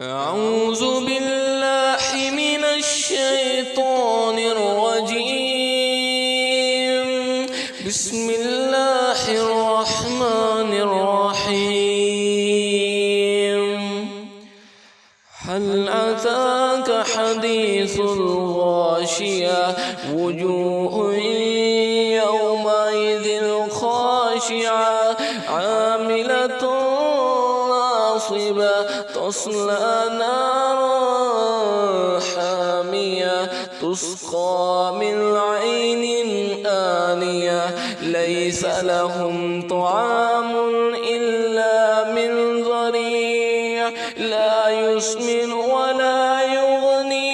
أعوذ بالله من الشيطان الرجيم. بسم الله الرحمن الرحيم. هل أتاك حديث الغاشية؟ وجوه يومئذ خاشعة عاملة ناصبة تصلى نارا حامية تسقى من عين آنية ليس لهم طعام إلا من ضريع لا يسمن ولا يغني